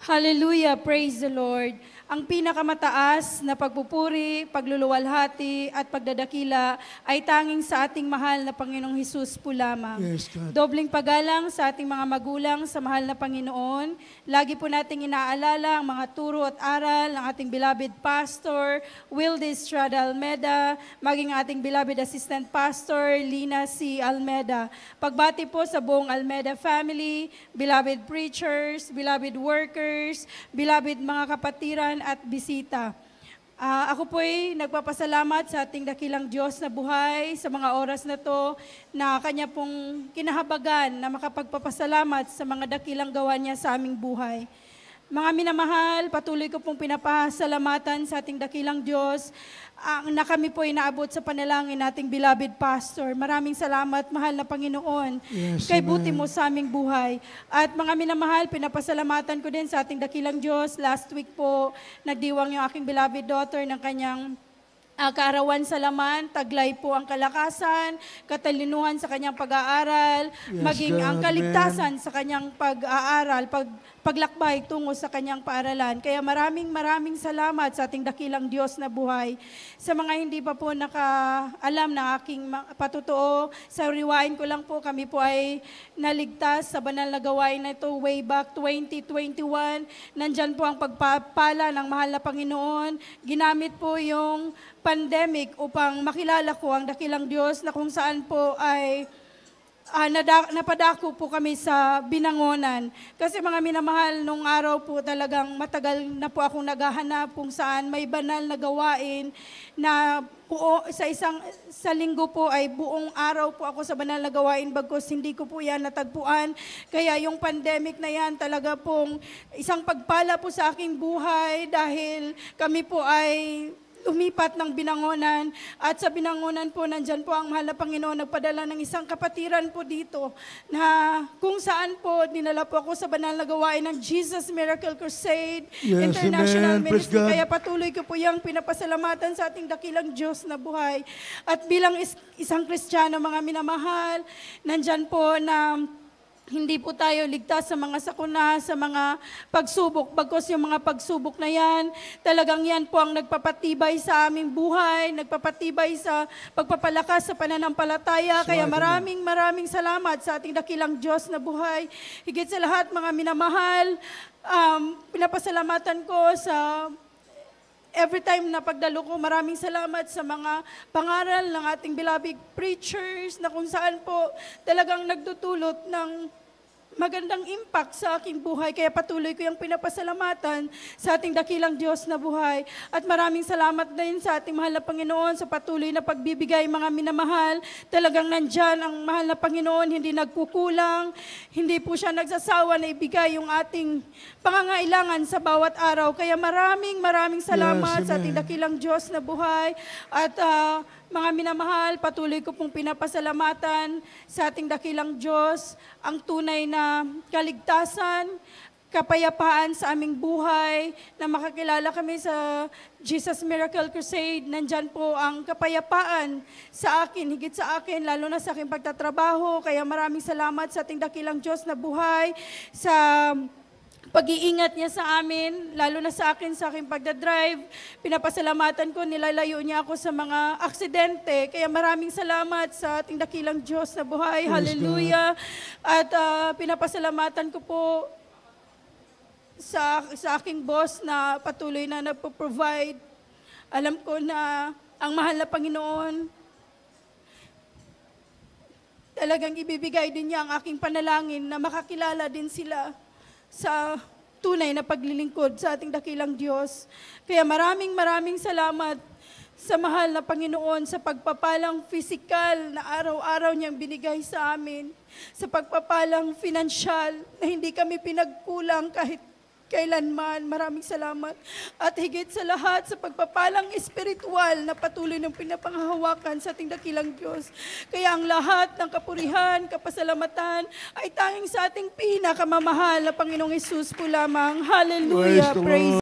Hallelujah, praise the Lord. Ang pinakamataas na pagpupuri, pagluluwalhati at pagdadakila ay tanging sa ating mahal na Panginoong Hesus po lamang. Yes, God. Dobling paggalang sa ating mga magulang sa mahal na Panginoon. Lagi po nating inaalala ang mga turo at aral ng ating beloved pastor, Wildy Estrada Almeda, maging ating beloved assistant pastor, Lina C. Almeda. Pagbati po sa buong Almeda family, beloved preachers, beloved workers, beloved mga kapatiran at bisita. Ako po ay nagpapasalamat sa ating dakilang Diyos na buhay sa mga oras na to na Kanya pong kinahabagan na makapagpapasalamat sa mga dakilang gawa niya sa aming buhay. Mga minamahal, patuloy ko pong pinapasalamatan sa ating dakilang Diyos na kami po inaabot sa panalangin nating beloved pastor. Maraming salamat, mahal na Panginoon, Yes, kay amen. buti mo sa aming buhay. At mga minamahal, pinapasalamatan ko din sa ating dakilang Diyos. Last week po, nagdiwang yung aking beloved daughter ng kanyang kaarawan sa laman, taglay po ang kalakasan, katalinuhan sa kanyang pag-aaral, Yes, maging God, ang kaligtasan sa kanyang pag-aaral, paglakbay tungo sa kanyang paaralan. Kaya maraming salamat sa ating dakilang Diyos na buhay. Sa mga hindi pa po nakaalam ng aking patutuo, sa riwain ko lang po, kami po ay naligtas sa banal na gawain na ito way back 2021. Nandyan po ang pagpapala ng mahal na Panginoon. Ginamit po yung pandemic upang makilala ko ang dakilang Diyos na kung saan po ay napadako po kami sa Binangonan. Kasi mga minamahal, nung araw po talagang matagal na po akong naghahanap kung saan may banal na gawain na sa linggo po ay buong araw po ako sa banal na gawain bagkus hindi ko po yan natagpuan. Kaya yung pandemic na yan talaga pong isang pagpala po sa aking buhay dahil kami po ay lumipat ng Binangonan at sa Binangonan po nandyan po ang mahal na Panginoon nagpadala ng isang kapatiran po dito na kung saan po dinala po ako sa banal na gawain ng Jesus Miracle Crusade International Amen. Praise Ministry. God. Kaya patuloy ko po yung pinapasalamatan sa ating dakilang Diyos na buhay. At bilang isang Kristiyano, mga minamahal, nandyan po na hindi po tayo ligtas sa mga sakuna, sa mga pagsubok. Bagkus yung mga pagsubok na yan, talagang yan po ang nagpapatibay sa aming buhay, nagpapatibay sa pagpapalakas sa pananampalataya. Kaya maraming salamat sa ating dakilang Diyos na buhay. Higit sa lahat, mga minamahal, pinapasalamatan ko sa every time na pagdalo ko, maraming salamat sa mga pangaral ng ating beloved preachers na kung saan po talagang nagdudulot ng magandang impact sa aking buhay. Kaya patuloy ko yung pinapasalamatan sa ating dakilang Diyos na buhay. At maraming salamat din sa ating mahal na Panginoon sa patuloy na pagbibigay, mga minamahal. Talagang nandyan ang mahal na Panginoon, hindi nagkukulang, hindi po siya nagsasawa na ibigay yung ating pangangailangan sa bawat araw. Kaya maraming salamat sa ating dakilang Diyos na buhay. At mga minamahal, patuloy ko pong pinapasalamatan sa ating dakilang Diyos ang tunay na kaligtasan, kapayapaan sa aming buhay, na makakilala kami sa Jesus Miracle Crusade. Nandyan po ang kapayapaan sa akin, higit sa akin, lalo na sa aking pagtatrabaho. Kaya maraming salamat sa ating dakilang Diyos na buhay, sa pag-iingat niya sa amin, lalo na sa akin, sa aking pagdadrive. Pinapasalamatan ko, nilalayo niya ako sa mga aksidente. Kaya maraming salamat sa ating dakilang Diyos na buhay. Hallelujah. At pinapasalamatan ko po sa aking boss na patuloy na nagpo-provide. Alam ko na ang mahal na Panginoon, talagang ibibigay din niya ang aking panalangin na makakilala din sila sa tunay na paglilingkod sa ating dakilang Diyos. Kaya maraming salamat sa mahal na Panginoon sa pagpapalang pisikal na araw-araw niyang binigay sa amin, sa pagpapalang finansyal na hindi kami pinagkulang kahit kailanman. Maraming salamat. At higit sa lahat, sa pagpapalang espiritual na patuloy ng pinapanghahawakan sa ating dakilang Diyos. Kaya ang lahat ng kapurihan, kapasalamatan ay tanging sa ating pinakamamahal na Panginoong Hesus po lamang. Hallelujah. Praise